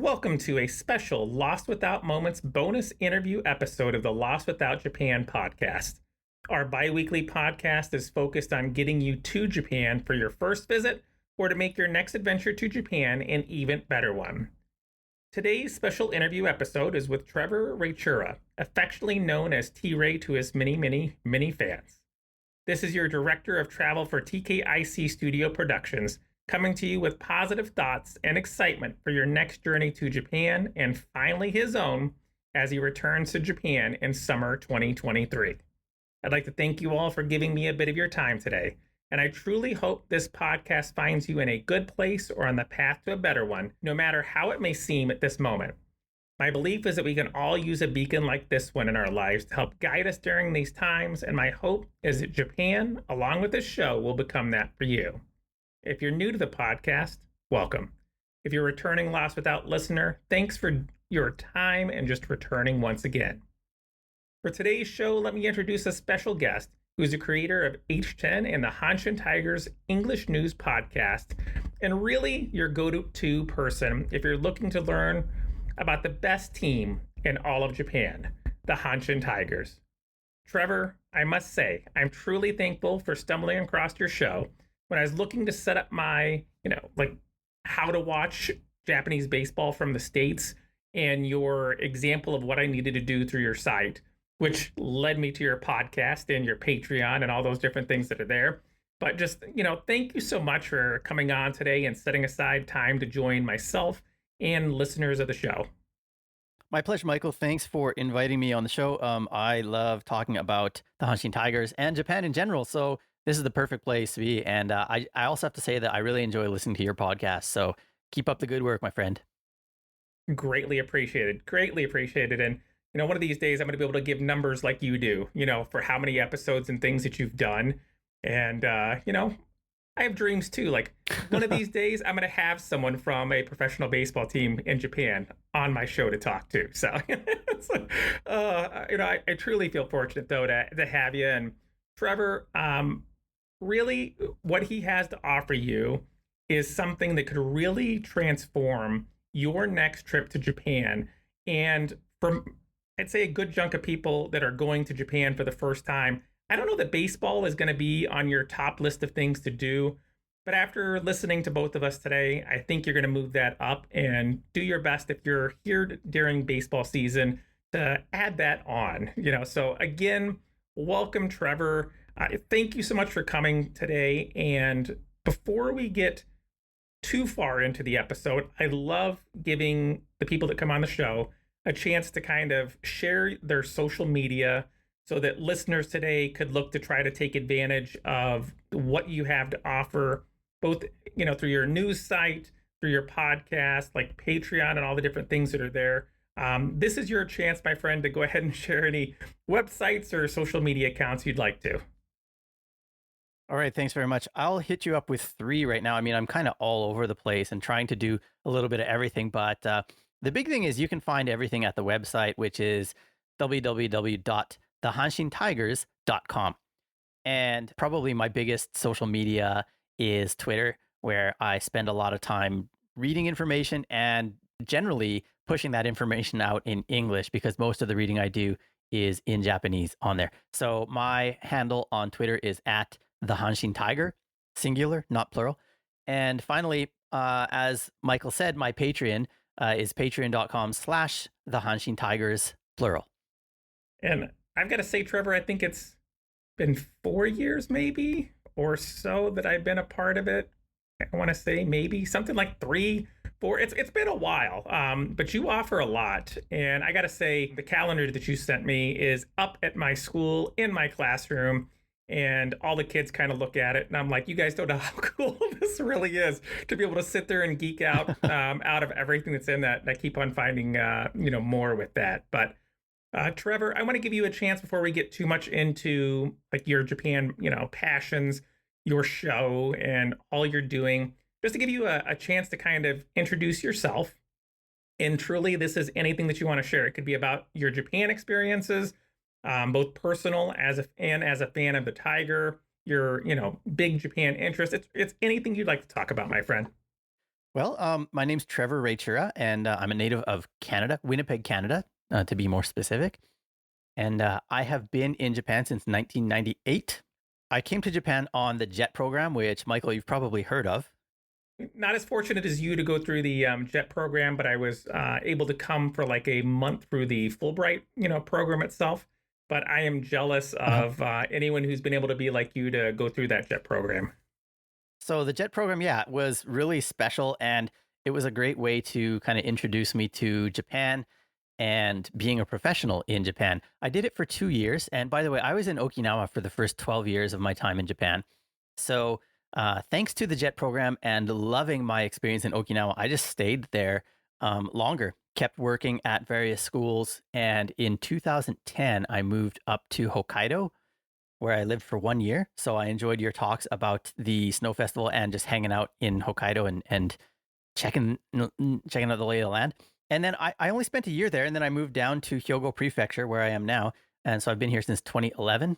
Welcome to a special Lost Without Moments bonus interview episode of the Lost Without Japan podcast. Our bi-weekly podcast is focused on getting you to Japan for your first visit or to make your next adventure to Japan an even better one. Today's special interview episode is with Trevor Raichura, affectionately known as T-Ray to his many fans. This is your director of travel for TKIC Studio Productions, coming to you with positive thoughts and excitement for your next journey to Japan and finally his own as he returns to Japan in summer 2023. I'd like to thank you all for giving me a bit of your time today, and I truly hope this podcast finds you in a good place or on the path to a better one, no matter how it may seem at this moment. My belief is that we can all use a beacon like this one in our lives to help guide us during these times, and my hope is that Japan, along with this show, will become that for you. If you're new to the podcast, welcome. If you're a returning Lost Without listener, thanks for your time and just returning once again. For today's show, let me introduce a special guest who is the creator of H10 and the Hanshin Tigers English News podcast, and really your go-to person if you're looking to learn about the best team in all of Japan, the Hanshin Tigers. Trevor, I must say, I'm truly thankful for stumbling across your show when I was looking to set up my, how to watch Japanese baseball from the States and your example of what I needed to do through your site, which led me to your podcast and your Patreon and all those different things that are there. But just, thank you so much for coming on today and setting aside time to join myself and listeners of the show. My pleasure, Michael. Thanks for inviting me on the show. I love talking about the Hanshin Tigers and Japan in general. So this is the perfect place to be. And I also have to say that I really enjoy listening to your podcast. So keep up the good work, my friend. Greatly appreciated. Greatly appreciated. And, one of these days I'm going to be able to give numbers like you do, for how many episodes and things that you've done. And, I have dreams too. Like one of these days I'm going to have someone from a professional baseball team in Japan on my show to talk to. So, I truly feel fortunate though to have you. And Trevor, really what he has to offer you is something that could really transform your next trip to Japan. And from, I'd say, a good chunk of people that are going to Japan for the first time, I don't know that baseball is going to be on your top list of things to do, but after listening to both of us today, I think you're going to move that up and do your best if you're here during baseball season to add that on, So again, welcome, Trevor. Thank you so much for coming today. And before we get too far into the episode, I love giving the people that come on the show a chance to kind of share their social media so that listeners today could look to try to take advantage of what you have to offer, both, through your news site, through your podcast, like Patreon and all the different things that are there. This is your chance, my friend, to go ahead and share any websites or social media accounts you'd like to. All right. Thanks very much. I'll hit you up with 3 right now. I mean, I'm kind of all over the place and trying to do a little bit of everything. But the big thing is you can find everything at the website, which is www.thehanshintigers.com. And probably my biggest social media is Twitter, where I spend a lot of time reading information and generally pushing that information out in English because most of the reading I do is in Japanese on there. So my handle on Twitter is at the Hanshin Tiger, singular, not plural. And finally, as Michael said, my Patreon is patreon.com/the Hanshin Tigers, plural. And I've got to say, Trevor, I think it's been 4 years maybe or so that I've been a part of it. I want to say maybe something like 3, 4. It's been a while, but you offer a lot. And I got to say, the calendar that you sent me is up at my school in my classroom. And all the kids kind of look at it, and I'm like, you guys don't know how cool this really is to be able to sit there and geek out out of everything that's in that. And I keep on finding, more with that. But Trevor, I want to give you a chance before we get too much into like your Japan, passions, your show, and all you're doing, just to give you a chance to kind of introduce yourself. And truly, this is anything that you want to share. It could be about your Japan experiences, both personal as a fan of the Tiger, your big Japan interest. It's anything you'd like to talk about, my friend. My name's Trevor Raichura, and I'm a native of Canada, Winnipeg, Canada, to be more specific. And I have been in Japan since 1998. I came to Japan on the JET program, which, Michael, you've probably heard of. Not as fortunate as you to go through the JET program, but I was able to come for like a month through the Fulbright, program itself. But I am jealous Uh-huh. of anyone who's been able to be like you to go through that JET program. So the JET program, yeah, was really special, and it was a great way to kind of introduce me to Japan and being a professional in Japan. I did it for 2 years. And by the way, I was in Okinawa for the first 12 years of my time in Japan. So, thanks to the JET program and loving my experience in Okinawa, I just stayed there longer, kept working at various schools. And in 2010, I moved up to Hokkaido, where I lived for 1 year. So I enjoyed your talks about the snow festival and just hanging out in Hokkaido and checking out the lay of the land. And then I only spent a year there, and then I moved down to Hyogo Prefecture, where I am now. And so I've been here since 2011.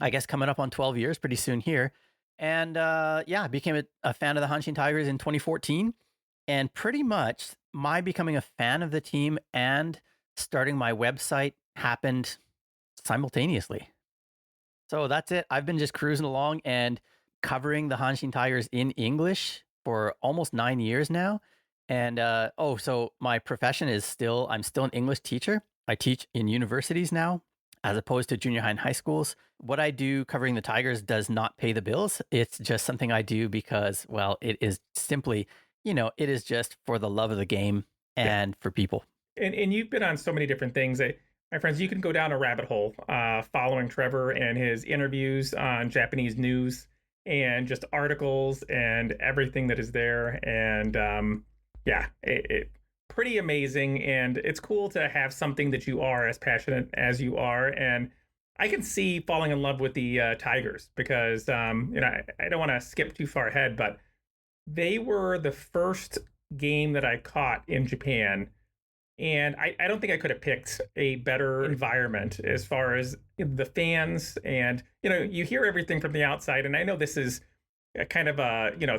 I guess coming up on 12 years pretty soon here. And yeah, I became a fan of the Hanshin Tigers in 2014. And pretty much my becoming a fan of the team and starting my website happened simultaneously. So that's it. I've been just cruising along and covering the Hanshin Tigers in English for almost 9 years now. And so my profession is I'm still an English teacher. I teach in universities now, as opposed to junior high and high schools. What I do covering the Tigers does not pay the bills. It's just something I do because, well, it is simply, it is just for the love of the game Yeah. and for people. And you've been on so many different things. My friends, you can go down a rabbit hole following Trevor and his interviews on Japanese news and just articles and everything that is there. And yeah, it pretty amazing. And it's cool to have something that you are as passionate as you are. And I can see falling in love with the Tigers because, I don't want to skip too far ahead, but they were the first game that I caught in Japan, and I don't think I could have picked a better environment as far as the fans. And, you hear everything from the outside. And I know this is a kind of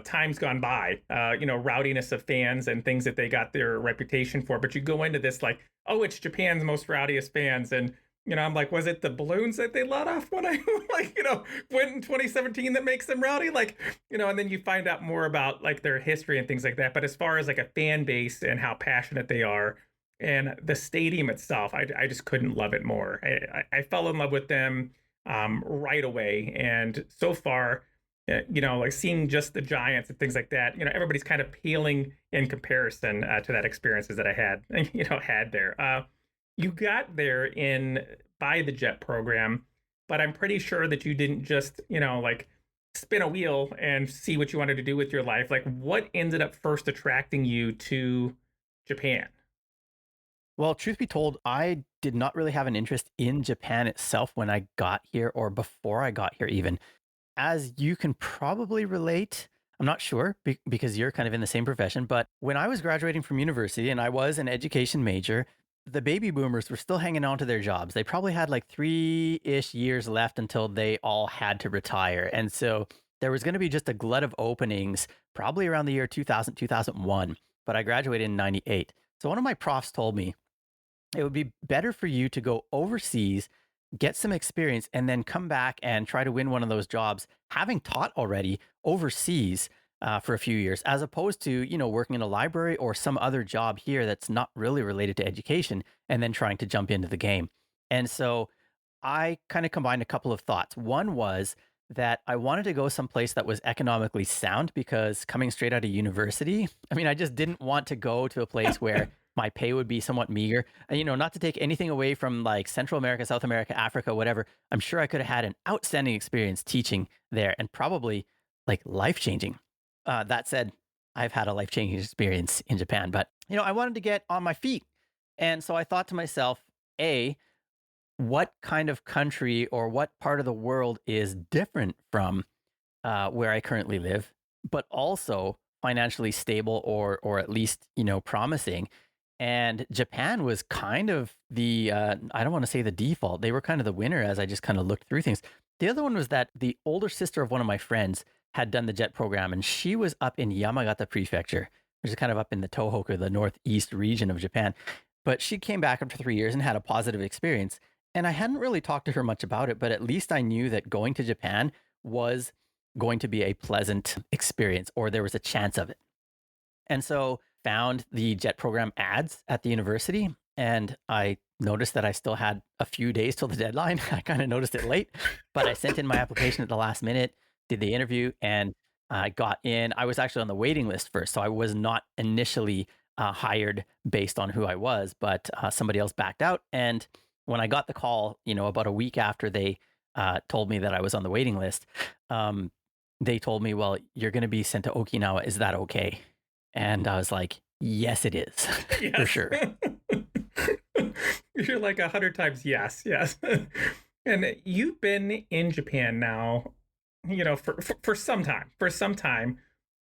times gone by, rowdiness of fans and things that they got their reputation for. But you go into this like, oh, it's Japan's most rowdiest fans. And, I'm like, was it the balloons that they let off when I went in 2017 that makes them rowdy? Like, and then you find out more about like their history and things like that. But as far as like a fan base and how passionate they are, and the stadium itself, I just couldn't love it more. I fell in love with them right away. And so far, like seeing just the Giants and things like that, everybody's kind of paling in comparison to that experiences that I had, had there. You got there by the JET program, but I'm pretty sure that you didn't just, like spin a wheel and see what you wanted to do with your life. Like, what ended up first attracting you to Japan? Well, truth be told, I did not really have an interest in Japan itself when I got here or before I got here, even. As you can probably relate, I'm not sure because you're kind of in the same profession, but when I was graduating from university and I was an education major, the baby boomers were still hanging on to their jobs. They probably had like 3-ish years left until they all had to retire. And so there was going to be just a glut of openings probably around the year 2000, 2001. But I graduated in 98. So one of my profs told me, it would be better for you to go overseas, get some experience, and then come back and try to win one of those jobs, having taught already overseas for a few years, as opposed to, working in a library or some other job here that's not really related to education and then trying to jump into the game. And so I kind of combined a couple of thoughts. One was that I wanted to go someplace that was economically sound because coming straight out of university, I mean, I just didn't want to go to a place where my pay would be somewhat meager. And, not to take anything away from like Central America, South America, Africa, whatever. I'm sure I could have had an outstanding experience teaching there and probably like life changing. That said, I've had a life changing experience in Japan, but, I wanted to get on my feet. And so I thought to myself, what kind of country or what part of the world is different from where I currently live, but also financially stable or at least promising. And Japan was kind of the I don't want to say the default. They were kind of the winner as I just kind of looked through things. The other one was that the older sister of one of my friends had done the JET program, and she was up in Yamagata Prefecture, which is kind of up in the Tohoku, the northeast region of Japan. But she came back after 3 years and had a positive experience. And I hadn't really talked to her much about it, but at least I knew that going to Japan was going to be a pleasant experience, or there was a chance of it. And so found the JET program ads at the university, and I noticed that I still had a few days till the deadline. I kind of noticed it late, but I sent in my application at the last minute, did the interview, and I got in. I was actually on the waiting list first, so I was not initially hired based on who I was, but somebody else backed out. And when I got the call, about a week after they told me that I was on the waiting list, they told me, "Well, you're going to be sent to Okinawa. Is that okay?" And I was like, yes, it is, for Yes. sure. You're like 100 times yes, yes. And you've been in Japan now, for some time. For some time,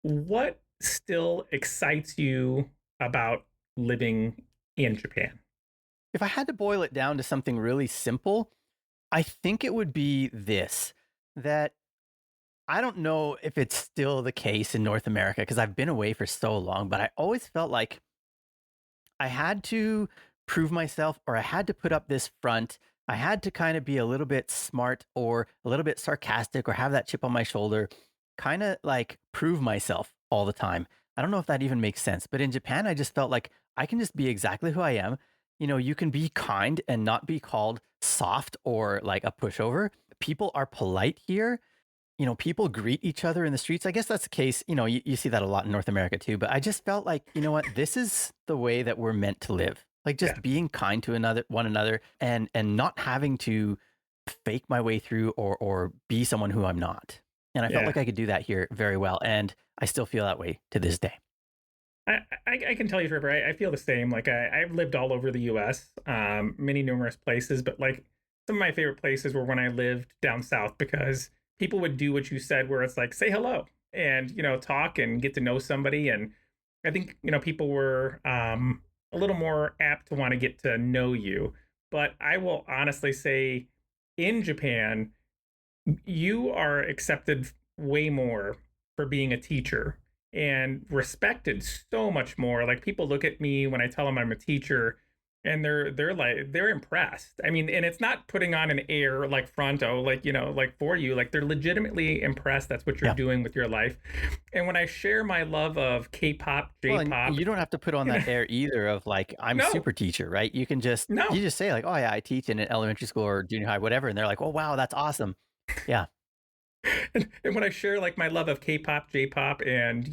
what still excites you about living in Japan? If I had to boil it down to something really simple, I think it would be this, that I don't know if it's still the case in North America because I've been away for so long, but I always felt like I had to prove myself, or I had to put up this front. I had to kind of be a little bit smart or a little bit sarcastic or have that chip on my shoulder, kind of like prove myself all the time. I don't know if that even makes sense, but in Japan, I just felt like I can just be exactly who I am. You can be kind and not be called soft or like a pushover. People are polite here. People greet each other in the streets. I guess that's the case. You see that a lot in North America too. But I just felt like, you know what, this is the way that we're meant to live. Like Yeah, just being kind to one another, and not having to fake my way through or be someone who I'm not. And I felt yeah. like I could do that here very well. And I still feel that way to this day. I can tell you, Trevor, I feel the same. Like I've lived all over the U.S., many numerous places, but like some of my favorite places were when I lived down south because people would do what you said, where it's like say hello and talk and get to know somebody, and I think people were a little more apt to want to get to know you. But I will honestly say, in Japan, you are accepted way more for being a teacher and respected so much more. Like people look at me when I tell them I'm a teacher and they're impressed. I mean, and it's not putting on an air like fronto, like like for you, like they're legitimately impressed that's what you're Yeah. doing with your life. And when I share my love of K-pop, Well, and J-pop, you don't have to put on you know, that air either of like, I'm no, super teacher, right? You no. just say like, oh yeah, I teach in an elementary school or junior high, whatever. And they're like, oh, wow, that's awesome. Yeah. And when I share like my love of K-pop, J-pop, and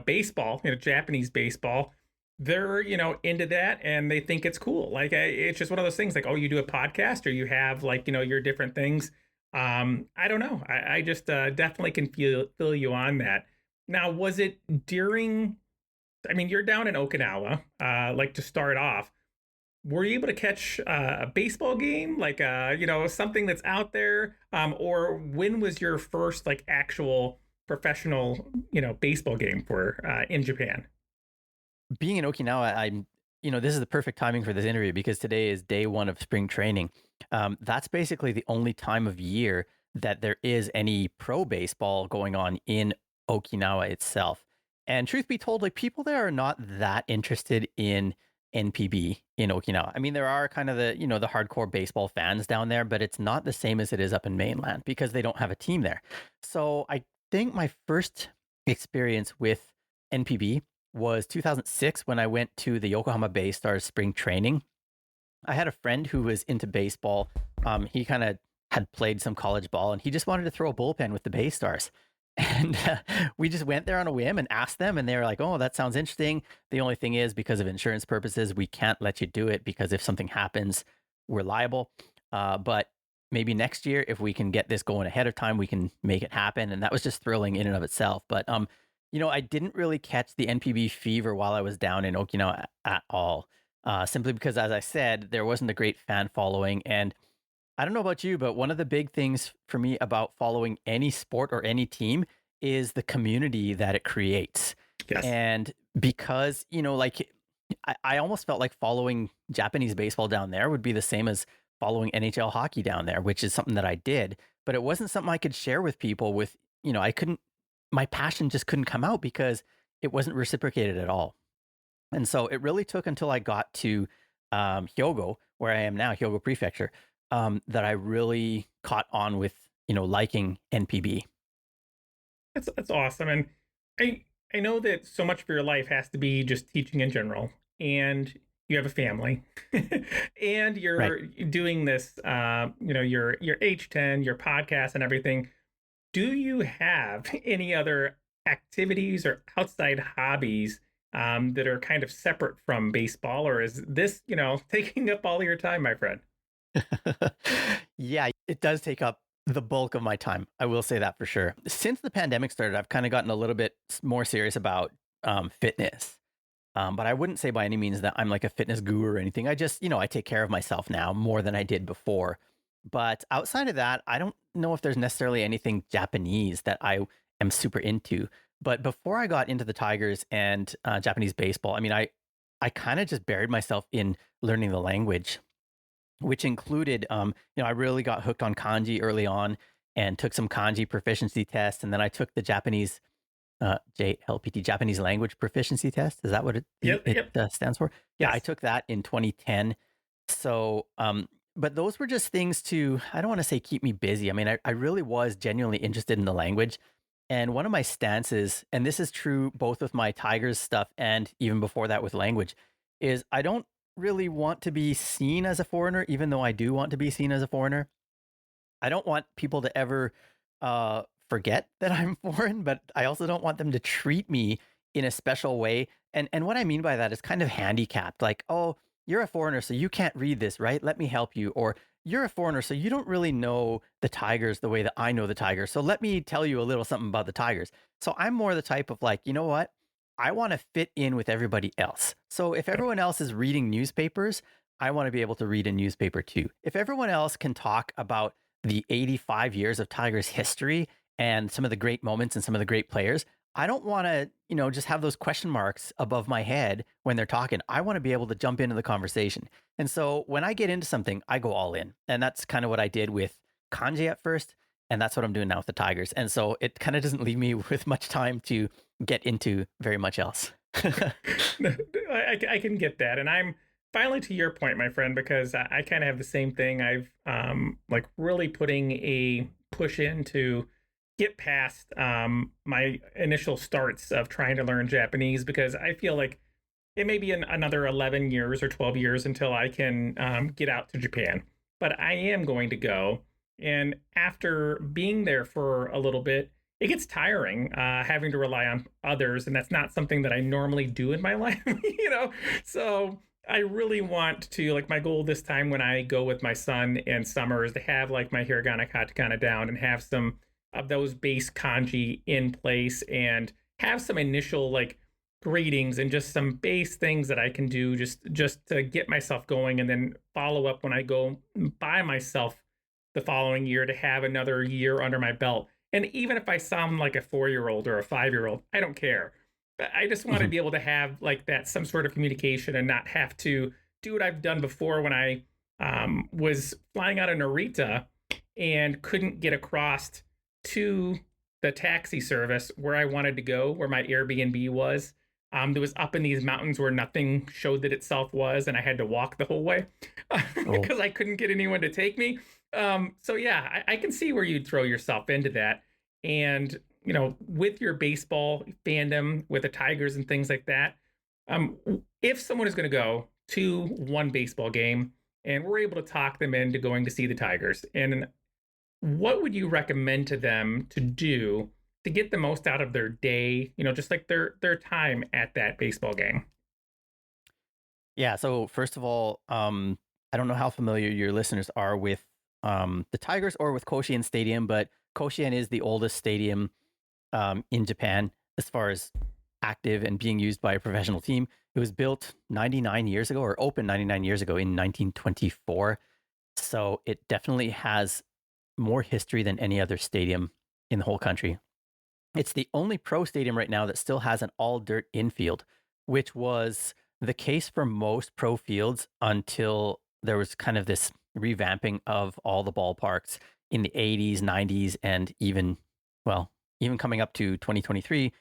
baseball, Japanese baseball, they're into that and they think it's cool. Like it's just one of those things. Like, oh, you do a podcast or you have like your different things. I don't know. I just definitely can feel you on that. Now, was it during? I mean, you're down in Okinawa, like to start off, were you able to catch a baseball game, like something that's out there, or when was your first like actual professional baseball game for in Japan? Being in Okinawa, this is the perfect timing for this interview because today is day one of spring training. That's basically the only time of year that there is any pro baseball going on in Okinawa itself. And truth be told, like people there are not that interested in NPB in Okinawa. I mean, there are kind of the hardcore baseball fans down there, but it's not the same as it is up in mainland because they don't have a team there. So I think my first experience with NPB was 2006 when I went to the Yokohama Bay Stars spring training. I had a friend who was into baseball. He kind of had played some college ball and he just wanted to throw a bullpen with the Bay Stars. And we just went there on a whim and asked them, and they were like, oh, that sounds interesting. The only thing is, because of insurance purposes, we can't let you do it because if something happens, we're liable. But maybe next year, if we can get this going ahead of time, we can make it happen. And that was just thrilling in and of itself. But I didn't really catch the NPB fever while I was down in Okinawa at all, simply because, as I said, there wasn't a great fan following. And I don't know about you, but one of the big things for me about following any sport or any team is the community that it creates. Yes. And because, like I almost felt like following Japanese baseball down there would be the same as following NHL hockey down there, which is something that I did, but it wasn't something I could share with people with, I couldn't, my passion just couldn't come out because it wasn't reciprocated at all. And so it really took until I got to Hyogo, where I am now, Hyogo Prefecture, that I really caught on with, liking NPB. That's awesome, and I know that so much of your life has to be just teaching in general, and you have a family, and Right. you're doing this, your H10, your podcast, and everything. Do you have any other activities or outside hobbies that are kind of separate from baseball, or is this, taking up all your time, my friend? Yeah, it does take up the bulk of my time. I will say that for sure. Since the pandemic started, I've kind of gotten a little bit more serious about fitness. But I wouldn't say by any means that I'm like a fitness guru or anything. I just, I take care of myself now more than I did before. But outside of that, I don't know if there's necessarily anything Japanese that I am super into. But before I got into the Tigers and Japanese baseball, I mean, I kind of just buried myself in learning the language, which included, I really got hooked on kanji early on and took some kanji proficiency tests. And then I took the Japanese JLPT, Japanese language proficiency test. Is that what Yep, yep, stands for? Yeah, I yes. took that in 2010. So, but those were just things to, I don't want to say keep me busy. I mean, I really was genuinely interested in the language. And one of my stances, and this is true both with my Tigers stuff and even before that with language, is I don't really want to be seen as a foreigner, even though I do want to be seen as a foreigner. I don't want people to ever forget that I'm foreign, but I also don't want them to treat me in a special way. And what I mean by that is kind of handicapped, like, oh, you're a foreigner, so you can't read this, right? Let me help you. Or you're a foreigner, so you don't really know the Tigers the way that I know the Tigers. So let me tell you a little something about the Tigers. So I'm more the type of like, you know what? I want to fit in with everybody else. So if everyone else is reading newspapers, I want to be able to read a newspaper too. If everyone else can talk about the 85 years of Tigers history and some of the great moments and some of the great players, I don't want to, just have those question marks above my head when they're talking. I want to be able to jump into the conversation. And so when I get into something, I go all in. And that's kind of what I did with kanji at first. And that's what I'm doing now with the Tigers. And so it kind of doesn't leave me with much time to get into very much else. I can get that, and I'm finally to your point, my friend, because I kind of have the same thing. I've like really putting a push in to get past my initial starts of trying to learn Japanese because I feel like it may be another 11 years or 12 years until I can get out to Japan. But I am going to go. And after being there for a little bit, it gets tiring having to rely on others. And that's not something that I normally do in my life, So I really want to, like, my goal this time when I go with my son in summer is to have, like, my hiragana, katakana down and have some of those base kanji in place and have some initial, like, greetings and just some base things that I can do just to get myself going and then follow up when I go by myself the following year to have another year under my belt. And even if I sound like a 4-year old or a 5-year old, I don't care. But I just want to Mhm. be able to have like that some sort of communication and not have to do what I've done before when I was flying out of Narita and couldn't get across to the taxi service where I wanted to go, where my Airbnb was. There was up in these mountains where nothing showed that itself was, and I had to walk the whole way Oh, because I couldn't get anyone to take me. So yeah, I can see where you'd throw yourself into that. And, with your baseball fandom, with the Tigers and things like that, um, if someone is going to go to one baseball game and we're able to talk them into going to see the Tigers, and what would you recommend to them to do to get the most out of their day, just like their time at that baseball game? yeah. So first of all, I don't know how familiar your listeners are with the Tigers or with Koshien Stadium, but Koshien is the oldest stadium in Japan as far as active and being used by a professional team. It was built 99 years ago or opened 99 years ago in 1924. So it definitely has more history than any other stadium in the whole country. It's the only pro stadium right now that still has an all dirt infield, which was the case for most pro fields until there was kind of this revamping of all the ballparks in the 80s, 90s, and even, well, even coming up to 2023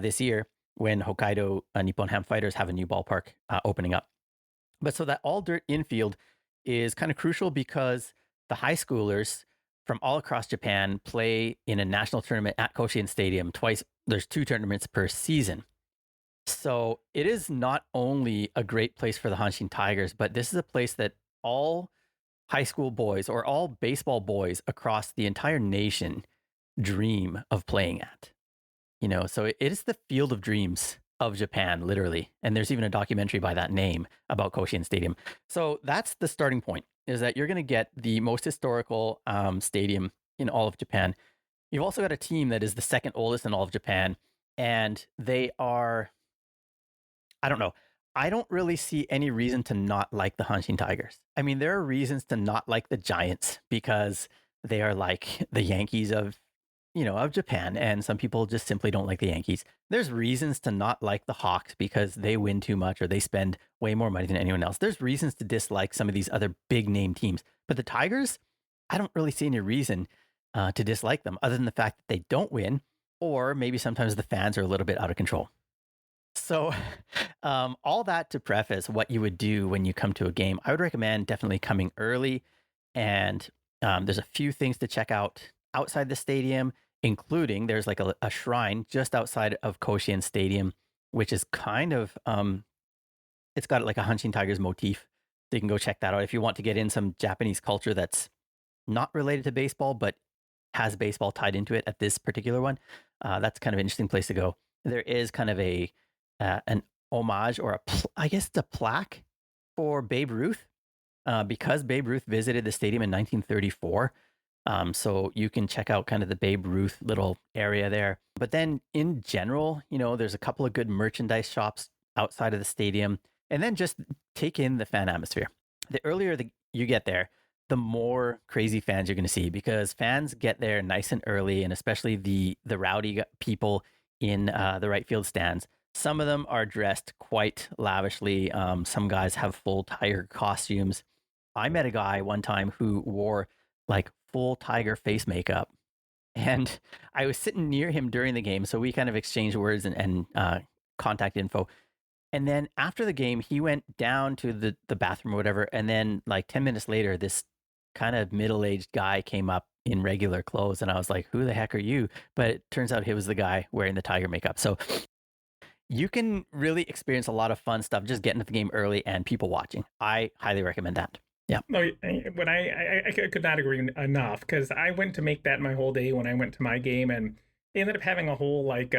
this year. when Hokkaido Nippon Ham Fighters have a new ballpark opening up. But so that all dirt infield is kind of crucial because the high schoolers from all across Japan play in a national tournament at Koshien Stadium twice. There's 2 tournaments per season. So it is not only a great place for the Hanshin Tigers, but this is a place that all high school boys or all baseball boys across the entire nation dream of playing at. So it is the field of dreams of Japan, literally. And there's even a documentary by that name about Koshien Stadium. So that's the starting point, is that you're going to get the most historical stadium in all of Japan. You've also got a team that is the second oldest in all of Japan. And they are, I don't know. I don't really see any reason to not like the Hanshin Tigers. I mean, there are reasons to not like the Giants because they are like the Yankees of Japan, and some people just simply don't like the Yankees. There's reasons to not like the Hawks because they win too much or they spend way more money than anyone else. There's reasons to dislike some of these other big name teams. But the Tigers, I don't really see any reason to dislike them other than the fact that they don't win, or maybe sometimes the fans are a little bit out of control. So, all that to preface what you would do when you come to a game, I would recommend definitely coming early. And there's a few things to check out outside the stadium, including there's like a shrine just outside of Koshien Stadium, which is kind of, it's got like a Hanshin Tigers motif. So you can go check that out if you want to get in some Japanese culture that's not related to baseball, but has baseball tied into it at this particular one. That's kind of an interesting place to go. There is kind of an homage or I guess it's a plaque for Babe Ruth because Babe Ruth visited the stadium in 1934. So you can check out kind of the Babe Ruth little area there. But then in general, there's a couple of good merchandise shops outside of the stadium, and then just take in the fan atmosphere. The earlier you get there, the more crazy fans you're going to see because fans get there nice and early, and especially the rowdy people in the right field stands. Some of them are dressed quite lavishly. Some guys have full tiger costumes. I met a guy one time who wore like full tiger face makeup, and I was sitting near him during the game, so we kind of exchanged words and contact info. And then after the game, he went down to the bathroom or whatever, and then like 10 minutes later, this kind of middle-aged guy came up in regular clothes, and I was like, who the heck are you? But it turns out he was the guy wearing the tiger makeup. So you can really experience a lot of fun stuff just getting to the game early and people watching. I highly recommend that. Yeah. No, when I could not agree enough because I went to make that my whole day when I went to my game, and they ended up having a whole like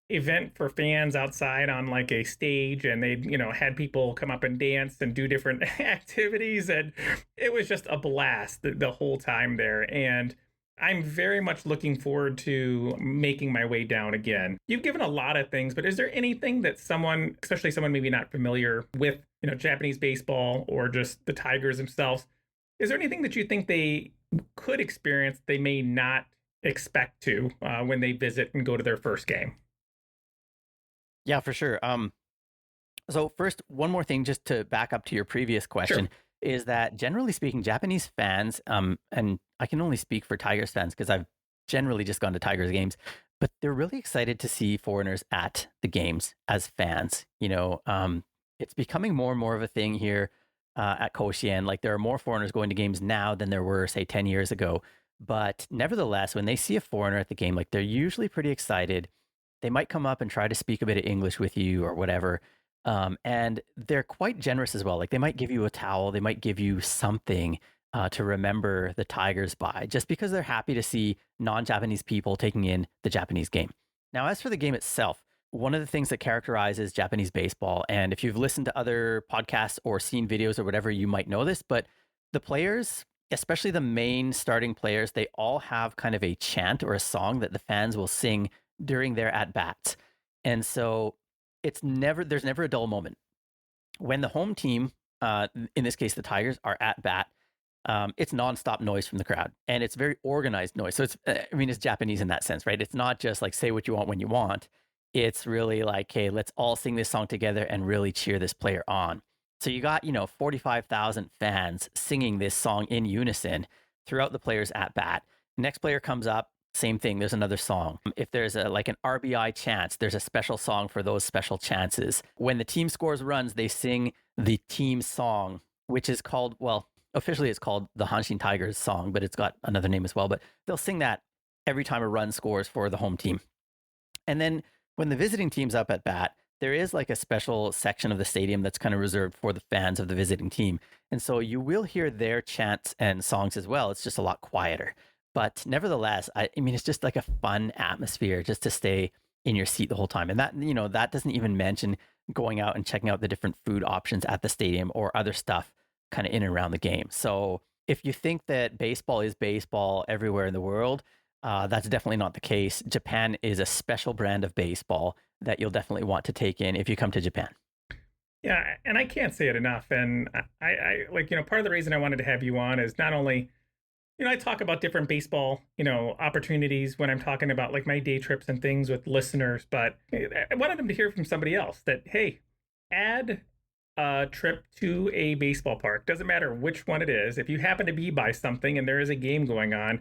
event for fans outside on like a stage, and they had people come up and dance and do different activities, and it was just a blast the whole time there. And I'm very much looking forward to making my way down again. You've given a lot of things, but is there anything that someone, especially someone maybe not familiar with, Japanese baseball or just the Tigers themselves, is there anything that you think they could experience they may not expect to when they visit and go to their first game? Yeah, for sure. So first, one more thing, just to back up to your previous question, Sure. is that generally speaking, Japanese fans, and I can only speak for Tigers fans because I've generally just gone to Tigers games, but they're really excited to see foreigners at the games as fans. It's becoming more and more of a thing here at Koshien. Like there are more foreigners going to games now than there were, say, 10 years ago. But nevertheless, when they see a foreigner at the game, like they're usually pretty excited. They might come up and try to speak a bit of English with you or whatever. And they're quite generous as well. Like they might give you a towel, they might give you something to remember the Tigers by, just because they're happy to see non-Japanese people taking in the Japanese game. Now, as for the game itself, one of the things that characterizes Japanese baseball, and if you've listened to other podcasts or seen videos or whatever, you might know this, but the players, especially the main starting players, they all have kind of a chant or a song that the fans will sing during their at bats. And so there's never a dull moment. When the home team, in this case the Tigers, are at bat, it's nonstop noise from the crowd, and it's very organized noise. So it's Japanese in that sense, right? It's not just like say what you want when you want. It's really like, hey, let's all sing this song together and really cheer this player on. So you got 45,000 fans singing this song in unison throughout the players at bat. Next player comes up, same thing. There's another song. If there's like an RBI chance, there's a special song for those special chances. When the team scores runs, they sing the team song, which is called, well, officially it's called the Hanshin Tigers song, but it's got another name as well. But they'll sing that every time a run scores for the home team. And then when the visiting team's up at bat, there is like a special section of the stadium that's kind of reserved for the fans of the visiting team. And so you will hear their chants and songs as well. It's just a lot quieter. But nevertheless, I mean, it's just like a fun atmosphere just to stay in your seat the whole time. And that, that doesn't even mention going out and checking out the different food options at the stadium or other stuff kind of in and around the game. So if you think that baseball is baseball everywhere in the world, that's definitely not the case. Japan is a special brand of baseball that you'll definitely want to take in if you come to Japan. Yeah, and I can't say it enough. And I like, part of the reason I wanted to have you on is not only, I talk about different baseball, opportunities when I'm talking about like my day trips and things with listeners, but I wanted them to hear from somebody else that, hey, add a trip to a baseball park. Doesn't matter which one it is. If you happen to be by something and there is a game going on,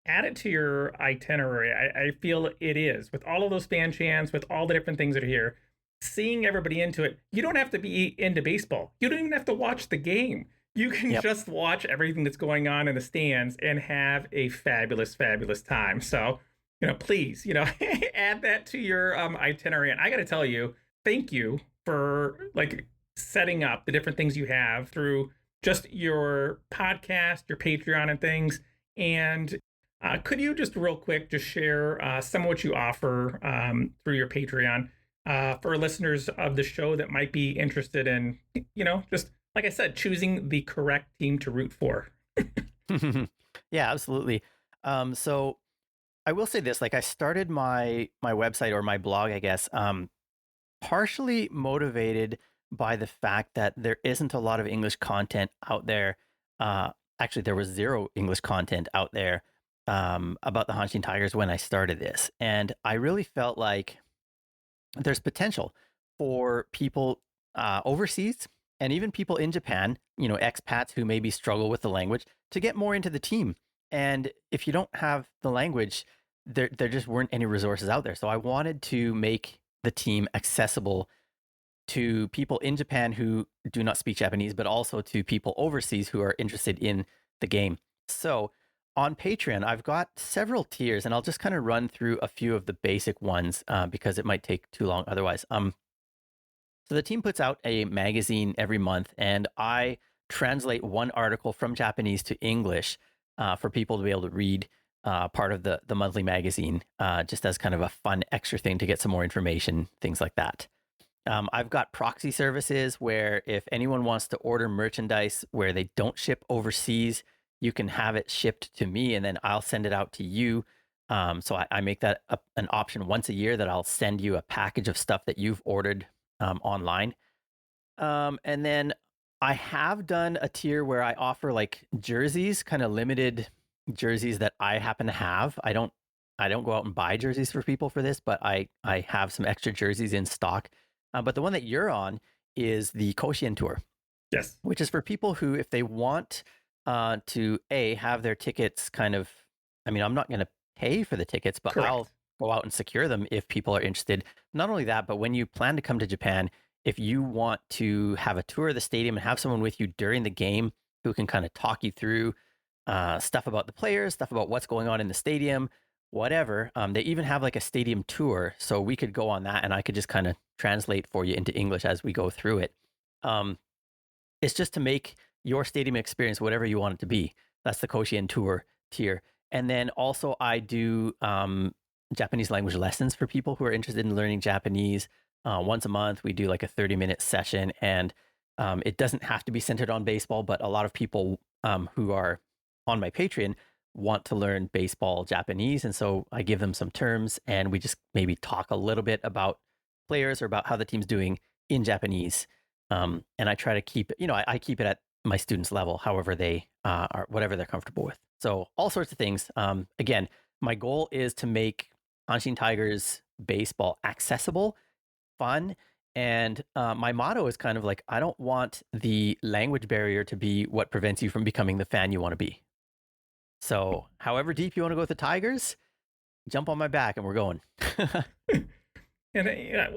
add it to your itinerary. I feel it is with all of those fan chants, with all the different things that are here, seeing everybody into it. You don't have to be into baseball. You don't even have to watch the game. You can just watch everything that's going on in the stands and have a fabulous, fabulous time. So, please, add that to your itinerary. And I got to tell you, thank you for like setting up the different things you have through just your podcast, your Patreon and things. And could you just real quick just share some of what you offer through your Patreon for listeners of the show that might be interested in, just like I said, choosing the correct team to root for? Yeah, absolutely. So I will say this, like I started my website or my blog, I guess, partially motivated by the fact that there isn't a lot of English content out there. Actually, there was zero English content out there about the Hanshin Tigers when I started this. And I really felt like there's potential for people overseas and even people in Japan, expats who maybe struggle with the language, to get more into the team. And if you don't have the language, there just weren't any resources out there. So I wanted to make the team accessible to people in Japan who do not speak Japanese, but also to people overseas who are interested in the game. So on Patreon, I've got several tiers, and I'll just kind of run through a few of the basic ones because it might take too long otherwise. So the team puts out a magazine every month, and I translate one article from Japanese to English for people to be able to read part of the monthly magazine, just as kind of a fun extra thing to get some more information, things like that. I've got proxy services where if anyone wants to order merchandise where they don't ship overseas, you can have it shipped to me and then I'll send it out to you. So I make that an option once a year that I'll send you a package of stuff that you've ordered online. And then I have done a tier where I offer like jerseys, kind of limited jerseys that I happen to have. I don't go out and buy jerseys for people for this, but I have some extra jerseys in stock. But the one that you're on is the Koshien Tour. Yes. Which is for people who, if they want to have their tickets kind of, I mean, I'm not going to pay for the tickets, but Correct. I'll go out and secure them if people are interested. Not only that, but when you plan to come to Japan, if you want to have a tour of the stadium and have someone with you during the game who can kind of talk you through stuff about the players, stuff about what's going on in the stadium, whatever. They even have like a stadium tour. So we could go on that and I could just kind of translate for you into English as we go through it. It's just to make your stadium experience whatever you want it to be. That's the Koshien Tour tier. And then also I do Japanese language lessons for people who are interested in learning Japanese. Once a month, we do like a 30-minute session. And it doesn't have to be centered on baseball, but a lot of people who are on my Patreon want to learn baseball Japanese. And so I give them some terms and we just maybe talk a little bit about players or about how the team's doing in Japanese. And I try to keep it, I keep it at my students' level, however they are, whatever they're comfortable with. So all sorts of things. Again, my goal is to make Hanshin Tigers baseball accessible, fun. And my motto is kind of like, I don't want the language barrier to be what prevents you from becoming the fan you want to be. So however deep you want to go with the Tigers, jump on my back and we're going. And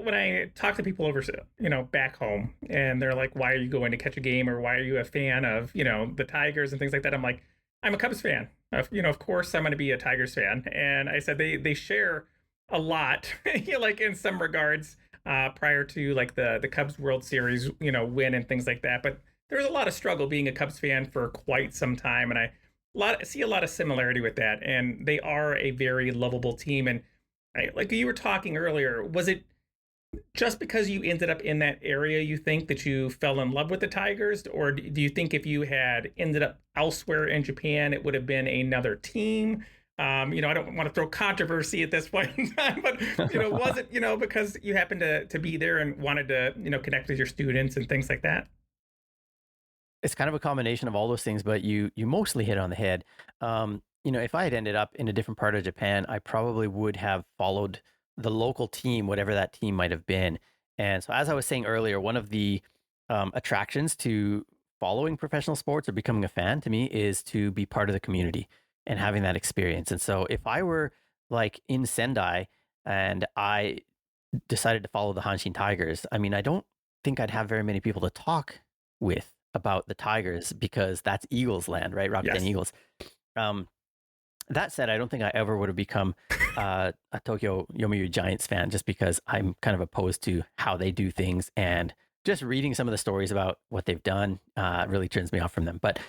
when I talk to people over, back home, and they're like, "Why are you going to catch a game?" or "Why are you a fan of, the Tigers and things like that?" I'm like, "I'm a Cubs fan. Of course, I'm going to be a Tigers fan." And I said they share a lot, like in some regards, prior to like the Cubs World Series, win and things like that. But there was a lot of struggle being a Cubs fan for quite some time, and see a lot of similarity with that. And they are a very lovable team, and like you were talking earlier, was it just because you ended up in that area you think that you fell in love with the Tigers? Or do you think if you had ended up elsewhere in Japan, it would have been another team? I don't want to throw controversy at this point in time, but was it, because you happened to be there and wanted to, connect with your students and things like that? It's kind of a combination of all those things, but you mostly hit on the head. If I had ended up in a different part of Japan, I probably would have followed the local team, whatever that team might have been. And so, as I was saying earlier, one of the attractions to following professional sports or becoming a fan to me is to be part of the community and having that experience. And so, if I were like in Sendai and I decided to follow the Hanshin Tigers, I mean, I don't think I'd have very many people to talk with about the Tigers because that's Eagles land, right? Rakuten Yes. Eagles. Um, that said, I don't think I ever would have become a Tokyo Yomiuri Giants fan just because I'm kind of opposed to how they do things, and just reading some of the stories about what they've done really turns me off from them. But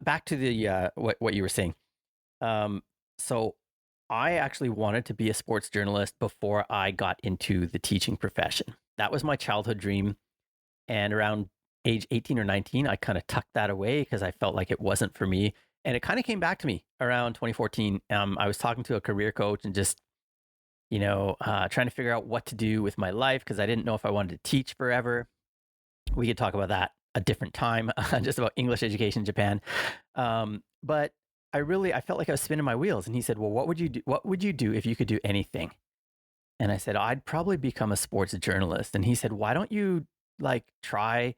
back to the what you were saying. Um, so I actually wanted to be a sports journalist before I got into the teaching profession. That was my childhood dream. And around age 18 or 19, I kind of tucked that away because I felt like it wasn't for me. And it kind of came back to me around 2014. I was talking to a career coach and just, trying to figure out what to do with my life because I didn't know if I wanted to teach forever. We could talk about that a different time, just about English education in Japan. But I felt like I was spinning my wheels. And he said, "Well, what would you do? What would you do if you could do anything?" And I said, "I'd probably become a sports journalist." And he said, "Why don't you like try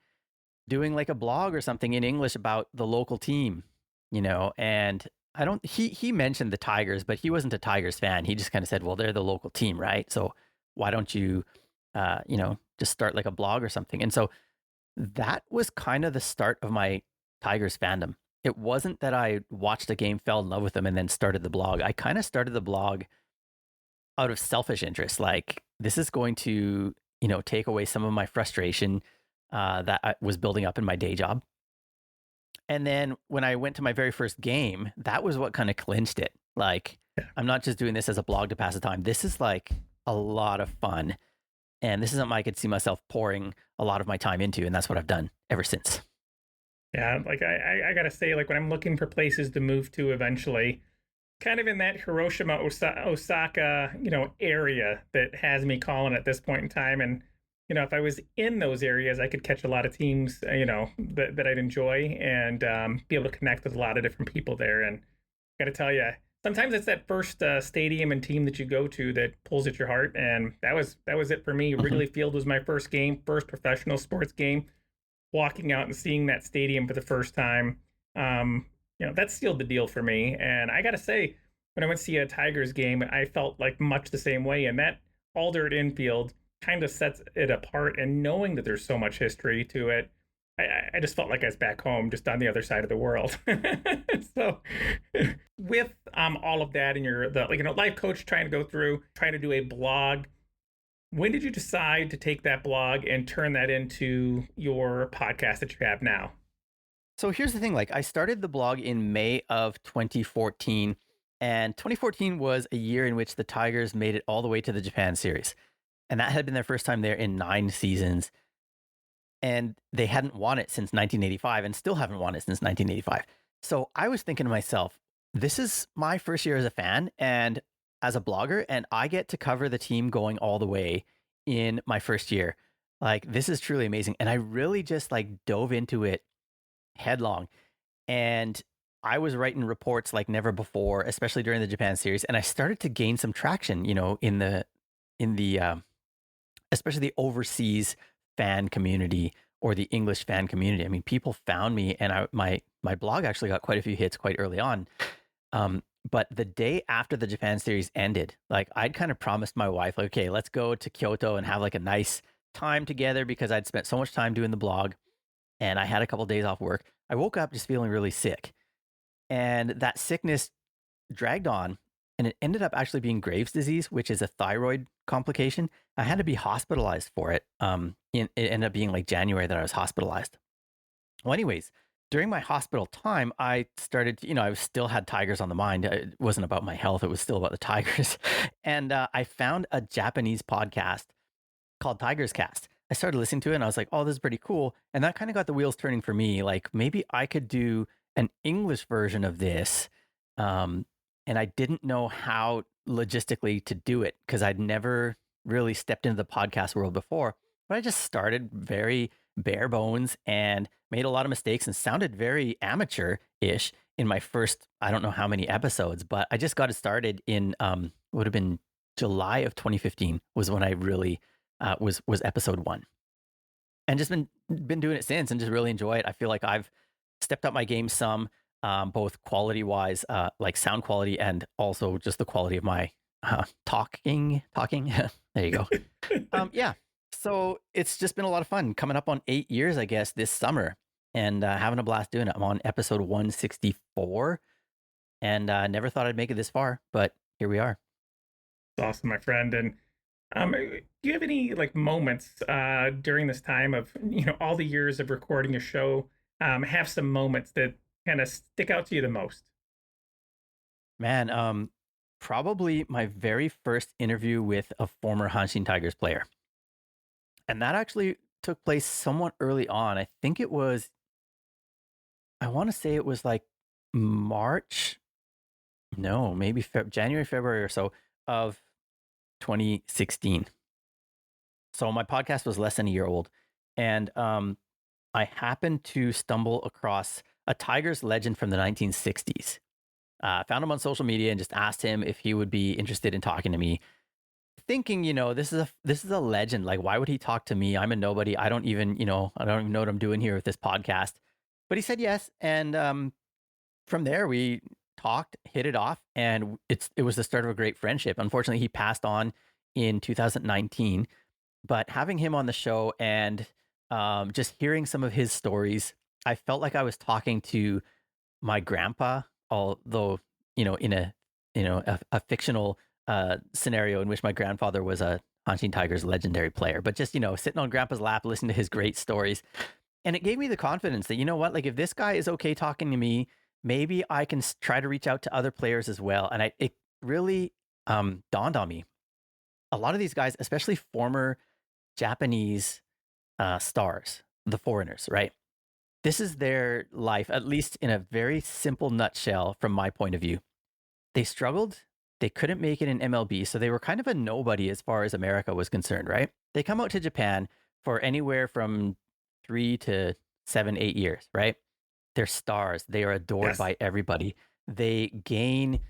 doing like a blog or something in English about the local team?" And I don't he mentioned the Tigers, but he wasn't a Tigers fan. He just kind of said, "Well, they're the local team, right? So why don't you just start like a blog or something?" And so that was kind of the start of my Tigers fandom. It wasn't that I watched a game, fell in love with them, and then started the blog. I kind of started the blog out of selfish interest. Like, this is going to, take away some of my frustration that I was building up in my day job. And then when I went to my very first game, that was what kind of clinched it. Like, I'm not just doing this as a blog to pass the time. This is like a lot of fun. And this is something I could see myself pouring a lot of my time into. And that's what I've done ever since. Yeah, like I gotta say, like when I'm looking for places to move to eventually, kind of in that Hiroshima, Osaka, area that has me calling at this point in time. And, if I was in those areas, I could catch a lot of teams, that I'd enjoy and be able to connect with a lot of different people there. And I got to tell you, sometimes it's that first stadium and team that you go to that pulls at your heart. And that was it for me. Mhm. Wrigley Field was my first game, first professional sports game. Walking out and seeing that stadium for the first time, that sealed the deal for me. And I got to say, when I went to see a Tigers game, I felt like much the same way. And that all dirt infield kind of sets it apart. And knowing that there's so much history to it, I just felt like I was back home, just on the other side of the world. So, with all of that, and you're the life coach trying to go through, trying to do a blog, when did you decide to take that blog and turn that into your podcast that you have now? So here's the thing, like, I started the blog in May of 2014, and 2014 was a year in which the Tigers made it all the way to the Japan series. And that had been their first time there in 9 seasons, and they hadn't won it since 1985 and still haven't won it since 1985. So I was thinking to myself, this is my first year as a fan and as a blogger, and I get to cover the team going all the way in my first year. Like, this is truly amazing. And I really just like dove into it headlong. And I was writing reports like never before, especially during the Japan series. And I started to gain some traction, in the especially the overseas fan community or the English fan community. I mean, people found me, and my blog actually got quite a few hits quite early on. But the day after the Japan series ended, like I'd kind of promised my wife, like, okay, let's go to Kyoto and have like a nice time together because I'd spent so much time doing the blog and I had a couple days off work. I woke up just feeling really sick. And that sickness dragged on and it ended up actually being Graves' disease, which is a thyroid complication. I had to be hospitalized for it. It ended up being like January that I was hospitalized. Well, anyways, during my hospital time, I started, I still had tigers on the mind. It wasn't about my health, it was still about the tigers. And I found a Japanese podcast called Tigers Cast. I started listening to it and I was like, oh, this is pretty cool. And that kind of got the wheels turning for me. Like maybe I could do an English version of this. Um, and I didn't know how logistically to do it because I'd never really stepped into the podcast world before. But I just started very bare bones and made a lot of mistakes and sounded very amateur ish in my first, I don't know how many episodes, but I just got it started in, would have been July of 2015 was when I really was episode one, and just been doing it since, and just really enjoy it. I feel like I've stepped up my game some, both quality wise, like sound quality, and also just the quality of my talking. There you go. Yeah. So it's just been a lot of fun. Coming up on 8 years, I guess, this summer, and having a blast doing it. I'm on episode 164, and never thought I'd make it this far, but here we are. It's awesome, my friend. And do you have any like moments during this time of all the years of recording a show? Have some moments that kind of stick out to you the most? Man, probably my very first interview with a former Hanshin Tigers player. And that actually took place somewhat early on. I think it was, I want to say it was like March, no, maybe January, February or so of 2016. So my podcast was less than a year old. And I happened to stumble across a Tigers legend from the 1960s. Found him on social media and just asked him if he would be interested in talking to me. Thinking, this is a legend. Like, why would he talk to me? I'm a nobody. I don't even know what I'm doing here with this podcast. But he said yes, and from there we talked, hit it off, and it was the start of a great friendship. Unfortunately, he passed on in 2019, but having him on the show and just hearing some of his stories, I felt like I was talking to my grandpa, although in a fictional scenario in which my grandfather was a Hanshin Tigers legendary player, but just sitting on grandpa's lap, listening to his great stories, and it gave me the confidence that what, like if this guy is okay talking to me, maybe I can try to reach out to other players as well. And it really dawned on me. A lot of these guys, especially former Japanese stars, the foreigners, right? This is their life, at least in a very simple nutshell from my point of view. They struggled. They couldn't make it in MLB, so they were kind of a nobody as far as America was concerned, right? They come out to Japan for anywhere from 3 to 7, 8 years, right? They're stars. They are adored Yes. by everybody. They gain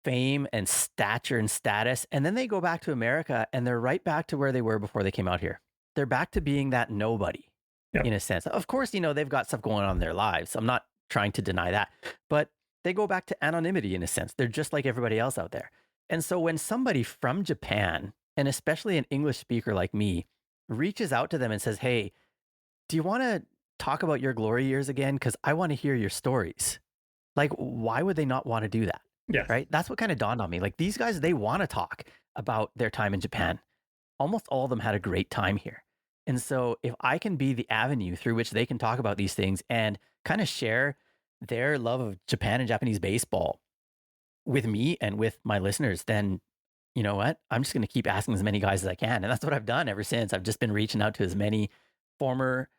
fame and stature and status, and then they go back to America and they're right back to where they were before they came out here. They're back to being that nobody in Yep. a sense. Of course, they've got stuff going on in their lives. I'm not trying to deny that, but they go back to anonymity in a sense. They're just like everybody else out there. And so when somebody from Japan, and especially an English speaker like me, reaches out to them and says, "Hey, do you want to talk about your glory years again? Because I want to hear your stories." Like, why would they not want to do that? Yes. Right? That's what kind of dawned on me. Like, these guys, they want to talk about their time in Japan. Almost all of them had a great time here. And so, if I can be the avenue through which they can talk about these things and kind of share their love of Japan and Japanese baseball with me and with my listeners, then you know what? I'm just going to keep asking as many guys as I can. And that's what I've done ever since. I've just been reaching out to as many former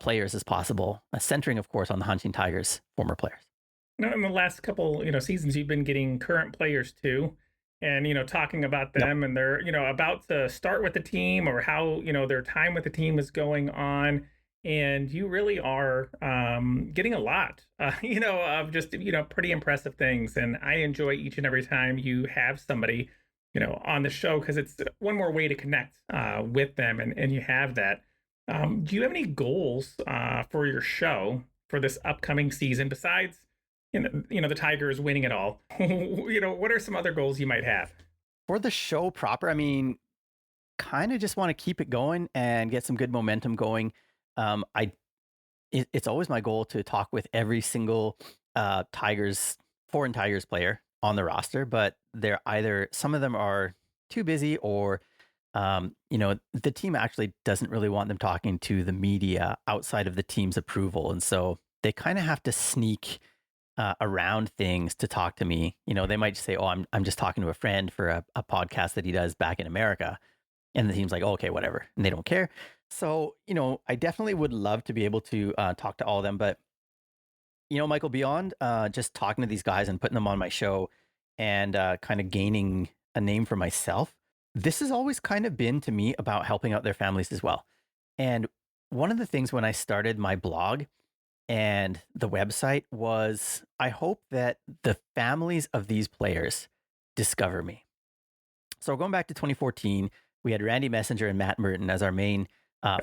players as possible, centering, of course, on the Hanshin Tigers former players. Now, in the last couple, seasons, you've been getting current players too, and talking about Yep. them, and they're about to start with the team, or how their time with the team is going on, and you really are getting a lot, of just pretty impressive things, and I enjoy each and every time you have somebody on the show because it's one more way to connect with them, and you have that. Do you have any goals for your show for this upcoming season besides the Tigers winning it all. What are some other goals you might have? For the show proper, I mean, kind of just want to keep it going and get some good momentum going. I it's always my goal to talk with every single foreign Tigers player on the roster, but they're either some of them are too busy or the team actually doesn't really want them talking to the media outside of the team's approval. And so they kind of have to sneak around things to talk to me. They might just say, "Oh, I'm just talking to a friend for a podcast that he does back in America," and the team's like, "Oh, okay, whatever," and they don't care. So I definitely would love to be able to talk to all of them, but Michael, beyond just talking to these guys and putting them on my show and kind of gaining a name for myself, this has always kind of been to me about helping out their families as well. And one of the things when I started my blog and the website was I hope that the families of these players discover me. So going back to 2014, we had Randy Messenger and Matt Merton as our main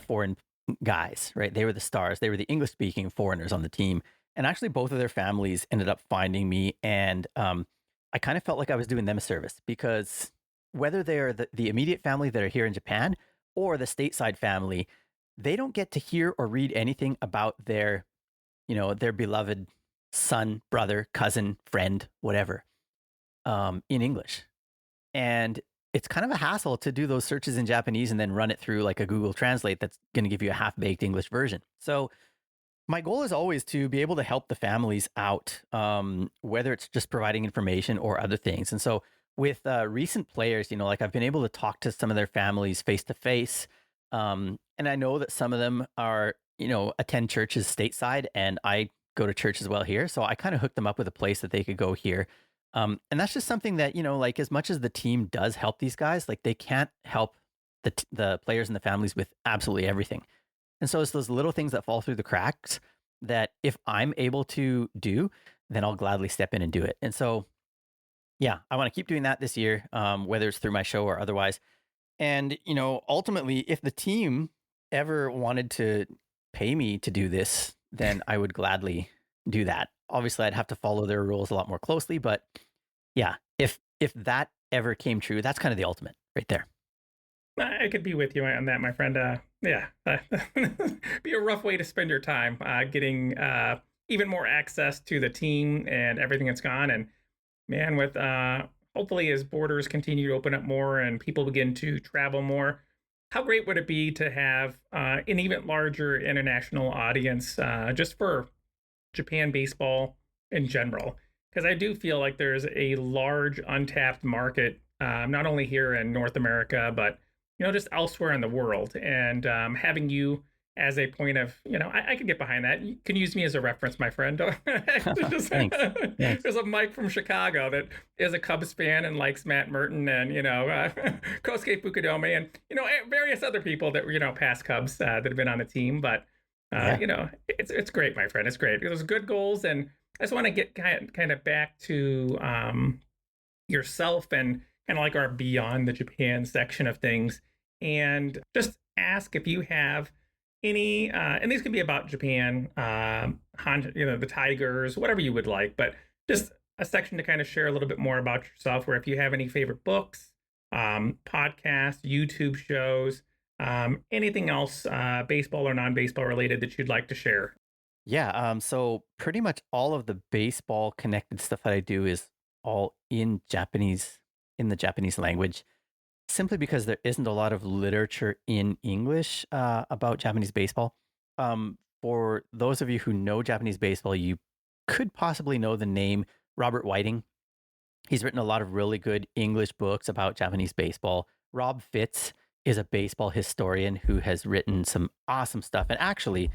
foreign guys, right? They were the stars. They were the English speaking foreigners on the team. And actually, both of their families ended up finding me. And I kind of felt like I was doing them a service because whether they're the immediate family that are here in Japan or the stateside family, they don't get to hear or read anything about their beloved son, brother, cousin, friend, whatever, in English. And it's kind of a hassle to do those searches in Japanese and then run it through like a Google Translate that's going to give you a half-baked English version. So my goal is always to be able to help the families out, whether it's just providing information or other things. And so with recent players, like I've been able to talk to some of their families face to face. And I know that some of them are, attend churches stateside, and I go to church as well here. So I kind of hooked them up with a place that they could go here. And that's just something that, like as much as the team does help these guys, like they can't help the players and the families with absolutely everything. And so it's those little things that fall through the cracks that if I'm able to do, then I'll gladly step in and do it. And so, yeah, I want to keep doing that this year, whether it's through my show or otherwise. And, ultimately, if the team ever wanted to pay me to do this, then I would gladly do that. Obviously, I'd have to follow their rules a lot more closely, but yeah, if that ever came true, that's kind of the ultimate right there. I could be with you on that, my friend. Yeah, be a rough way to spend your time getting even more access to the team and everything that's gone. And man, with hopefully as borders continue to open up more and people begin to travel more, how great would it be to have an even larger international audience just for Japan baseball in general? Because I do feel like there's a large untapped market, not only here in North America, but just elsewhere in the world. And having you as a point of, I can get behind that. You can use me as a reference, my friend. Thanks. Thanks. There's a Mike from Chicago that is a Cubs fan and likes Matt Merton and, Kosuke Fukudome and, various other people that were, past Cubs that have been on the team. But, it's great, my friend. It's great. It was good goals. And I just want to get kind of back to yourself and kind of like our Beyond the Japan section of things. And just ask if you have any, and these can be about Japan, the Tigers, whatever you would like, but just a section to kind of share a little bit more about yourself, where if you have any favorite books, podcasts, YouTube shows, anything else, baseball or non-baseball related that you'd like to share. Yeah. So pretty much all of the baseball connected stuff that I do is all in Japanese, in the Japanese language, simply because there isn't a lot of literature in English about Japanese baseball. For those of you who know Japanese baseball, you could possibly know the name Robert Whiting. He's written a lot of really good English books about Japanese baseball. Rob Fitz is a baseball historian who has written some awesome stuff. And actually,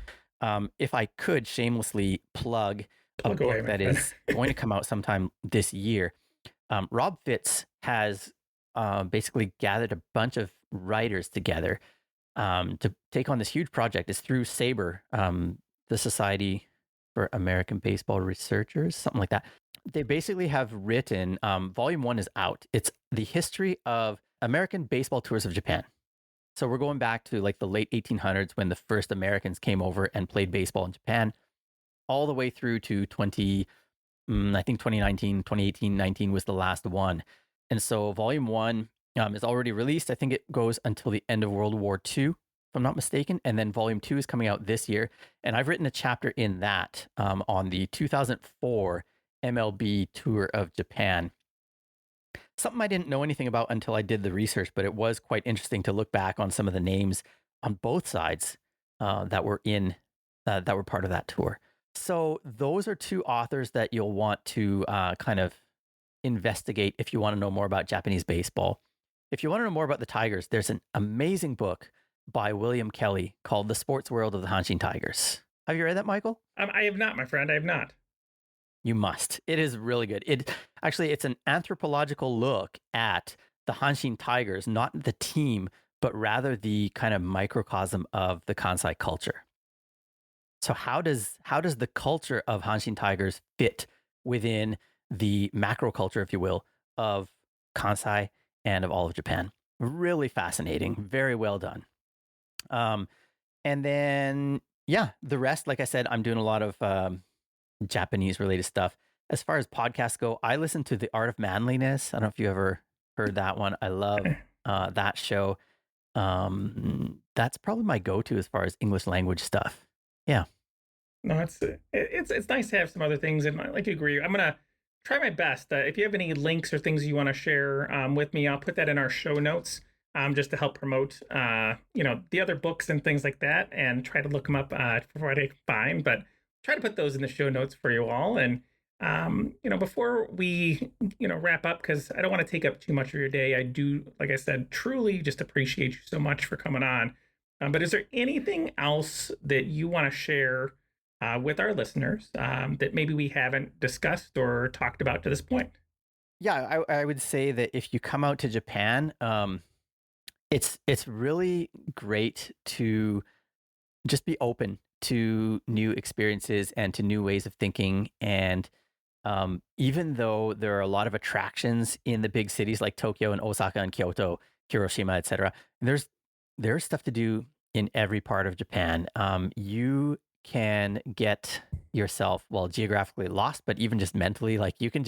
if I could shamelessly plug a Plug away, book my that friend. is going to come out sometime this year, Rob Fitz has basically gathered a bunch of writers together to take on this huge project. It's through SABR, the Society for American Baseball Researchers, something like that. They basically have written, volume one is out. It's the history of American baseball tours of Japan. So we're going back to like the late 1800s when the first Americans came over and played baseball in Japan, all the way through to I think 2019, 2018, 19 was the last one. And so volume one is already released. I think it goes until the end of World War II, if I'm not mistaken. And then volume two is coming out this year. And I've written a chapter in that on the 2004 MLB tour of Japan. Something I didn't know anything about until I did the research, but it was quite interesting to look back on some of the names on both sides that were in that were part of that tour. So those are two authors that you'll want to kind of investigate if you want to know more about Japanese baseball. If you want to know more about the Tigers, there's an amazing book by William Kelly called The Sports World of the Hanshin Tigers. Have you read that, Michael? I have not, my friend. I have not. You must. It is really good. It's an anthropological look at the Hanshin Tigers, not the team, but rather the kind of microcosm of the Kansai culture. So how does the culture of Hanshin Tigers fit within the macro culture, if you will, of Kansai and of all of Japan? Really fascinating. Very well done. And then yeah, the rest, like I said, I'm doing a lot of Japanese related stuff. As far as podcasts go, I listen to The Art of Manliness. I don't know if you ever heard that one. I love that show. That's probably my go-to as far as English language stuff. Yeah. No, it's nice to have some other things, and like you agree, I'm gonna try my best. If you have any links or things you want to share with me, I'll put that in our show notes, just to help promote, the other books and things like that, and try to look them up for what I can find. But try to put those in the show notes for you all. And before we wrap up, because I don't want to take up too much of your day, I do, like I said, truly just appreciate you so much for coming on. But is there anything else that you want to share with our listeners that maybe we haven't discussed or talked about to this point? Yeah, I would say that if you come out to Japan, it's really great to just be open to new experiences and to new ways of thinking. And even though there are a lot of attractions in the big cities like Tokyo and Osaka and Kyoto, Hiroshima, etc., there's stuff to do in every part of Japan. You can get yourself, well, geographically lost, but even just mentally, like you can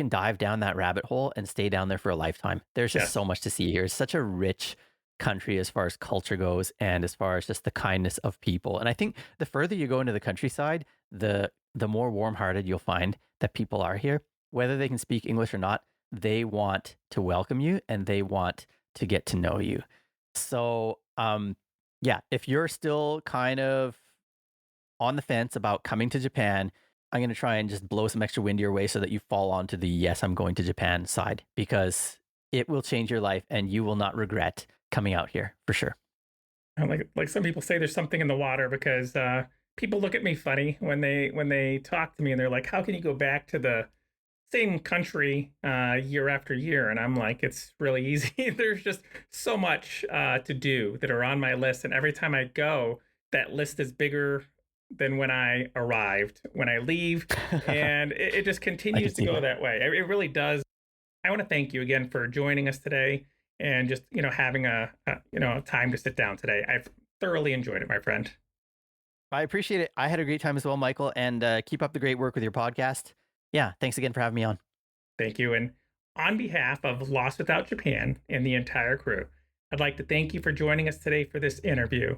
dive down that rabbit hole and stay down there for a lifetime. There's just Yes. so much to see here. It's such a rich country as far as culture goes and as far as just the kindness of people. And I think the further you go into the countryside, the more warm-hearted you'll find that people are here. Whether they can speak English or not, they want to welcome you and they want to get to know you. So, yeah, if you're still kind of on the fence about coming to Japan, I'm going to try and just blow some extra wind your way so that you fall onto the yes, I'm going to Japan side, because it will change your life and you will not regret coming out here for sure. Like some people say, there's something in the water, because people look at me funny when they talk to me, and they're like, "How can you go back to the same country year after year?" And I'm like, it's really easy. There's just so much to do that are on my list, and every time I go, that list is bigger than when I arrived. When I leave, and it just I can continues to see go that. that way. It really does. I want to thank you again for joining us today, and just having a time to sit down today. I've thoroughly enjoyed it, my friend. I appreciate it. I had a great time as well, Michael, and keep up the great work with your podcast. Yeah, thanks again for having me on. Thank you. And on behalf of Lost Without Japan and the entire crew, I'd like to thank you for joining us today for this interview.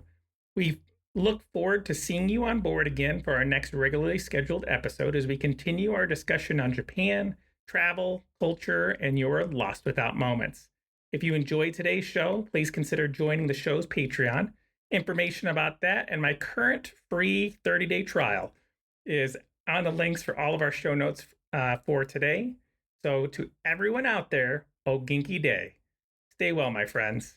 We look forward to seeing you on board again for our next regularly scheduled episode as we continue our discussion on Japan, travel, culture, and your Lost Without moments. If you enjoyed today's show, please consider joining the show's Patreon. Information about that and my current free 30-day trial is on the links for all of our show notes for today. So to everyone out there, Oginki Day. Stay well, my friends.